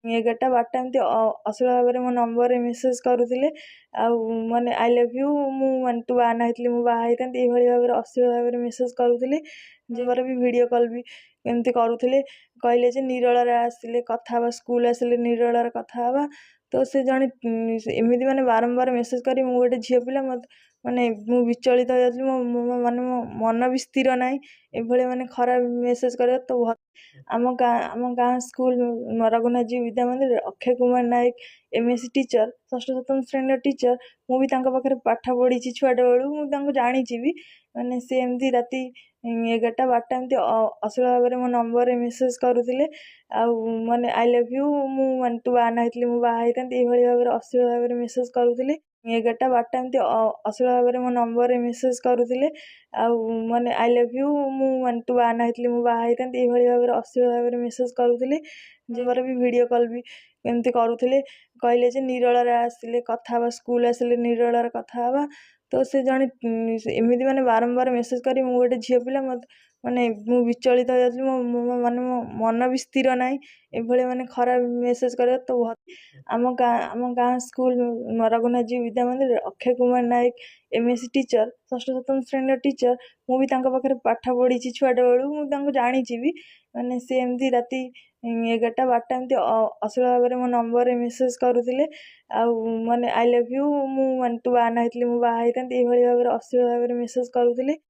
11ଟା 12ଟା ଏମିତି ଅଶ୍ଳୀଳ ଭାବରେ ମୋ ନମ୍ବରରେ ମେସେଜ କରୁଥିଲେ। ଆଉ ମାନେ ଆଇ ଲଭ୍ ୟୁ, ମୁଁ ମାନେ ତୁ ବାହା ହେଇଥିଲି ମୁଁ ବାହା ହେଇଥାନ୍ତି, ଏଇଭଳି ଭାବରେ ଅଶ୍ଳୀଳ ଭାବରେ ମେସେଜ କରୁଥିଲେ। ମୋର ବି ଭିଡ଼ିଓ କଲ୍ ବି ଏମିତି କରୁଥିଲେ। କହିଲେ ଯେ ନିରୋଳାରେ ଆସିଲେ କଥା ହେବା, ସ୍କୁଲ ଆସିଲେ ନିରୋଳାରେ କଥା ହେବା। ତ ସେ ଜଣେ ଏମିତି ମାନେ ବାରମ୍ବାର ମେସେଜ କରି, ମୁଁ ଗୋଟେ ଝିଅ ପିଲା, ମାନେ ମୁଁ ବିଚଳିତ ହେଇଯାଉଥିଲି। ମାନେ ମୋ ମନ ବି ସ୍ଥିର ନାହିଁ ଏଭଳି ମାନେ ଖରାପ ମେସେଜ କରିବା। ତ ଆମ ଗାଁ ସ୍କୁଲ ରଘୁନାଥଜୀଉ ବିଦ୍ୟା ମନ୍ଦିରରେ ଅକ୍ଷୟ କୁମାର ନାୟକ MSc ଟିଚର, ଷଷ୍ଠ ସପ୍ତମ ଶ୍ରେଣୀର ଟିଚର। ମୁଁ ବି ତାଙ୍କ ପାଖରେ ପାଠ ପଢ଼ିଛି ଛୁଆଟା ବେଳୁ, ମୁଁ ତାଙ୍କୁ ଜାଣିଛି ବି। ମାନେ ସେ ଏମିତି ରାତି 11ଟା 12ଟା ଏମିତି ଅଶ୍ଳୀଳ ଭାବରେ ମୋ ନମ୍ବରରେ ମେସେଜ କରୁଥିଲେ। ଆଉ ମାନେ ଆଇ ଲଭ୍ ୟୁ, ମୁଁ ମାନେ ତୁ ବାହା ହେଇଥିଲି ମୁଁ ବାହା ହେଇଥାନ୍ତି, ଏଇଭଳି ଭାବରେ ଅଶ୍ଳୀଳ ଭାବରେ ମେସେଜ କରୁଥିଲେ। 11ଟା 12ଟା ଏମିତି ଅଶ୍ଳୀଳ ଭାବରେ ମୋ ନମ୍ବରରେ ମେସେଜ କରୁଥିଲେ। ଆଉ ମାନେ ଆଇ ଲଭ୍ ୟୁ, ମୁଁ ମାନେ ତୁ ବାହା ହେଇଥିଲି ମୁଁ ବାହା ହେଇଥାନ୍ତି, ଏଇଭଳି ଭାବରେ ଅଶ୍ଳୀଳ ଭାବରେ ମେସେଜ କରୁଥିଲେ। ମୋର ବି ଭିଡ଼ିଓ କଲ୍ ବି ଏମିତି କରୁଥିଲେ। କହିଲେ ଯେ ନିରୋଳାରେ ଆସିଲେ କଥା ହେବା, ସ୍କୁଲ ଆସିଲେ ନିରୋଳାରେ କଥା ହେବା। ତ ସେ ଜଣେ ଏମିତି ମାନେ ବାରମ୍ବାର ମେସେଜ କରି, ମୁଁ ଗୋଟେ ଝିଅ ପିଲା, ମାନେ ମୁଁ ବିଚଳିତ ହେଇଯାଉଥିଲି। ମାନେ ମୋ ମନ ବି ସ୍ଥିର ନାହିଁ ଏଭଳି ମାନେ ଖରାପ ମେସେଜ କରିବା। ତ ଆମ ଗାଁ ସ୍କୁଲ ରଘୁନାଥଜୀଉ ବିଦ୍ୟା ମନ୍ଦିରରେ ଅକ୍ଷୟ କୁମାର ନାୟକ MSc ଟିଚର, ଷଷ୍ଠ ସପ୍ତମ ଶ୍ରେଣୀର ଟିଚର। ମୁଁ ବି ତାଙ୍କ ପାଖରେ ପାଠ ପଢ଼ିଛି ଛୁଆଟା ବେଳୁ, ମୁଁ ତାଙ୍କୁ ଜାଣିଛି ବି। ମାନେ ସେ ଏମିତି ରାତି 11ଟା 12ଟା ଏମିତି ଅଶ୍ଳୀଳ ଭାବରେ ମୋ ନମ୍ବରରେ ମେସେଜ କରୁଥିଲେ। ଆଉ ମାନେ ଆଇ ଲଭ୍ ୟୁ, ମୁଁ ମାନେ ତୁ ବାହା ହେଇଥିଲି ମୁଁ ବାହା ହେଇଥାନ୍ତି, ଏଇଭଳି ଭାବରେ ଅଶ୍ଳୀଳ ଭାବରେ ମେସେଜ କରୁଥିଲେ।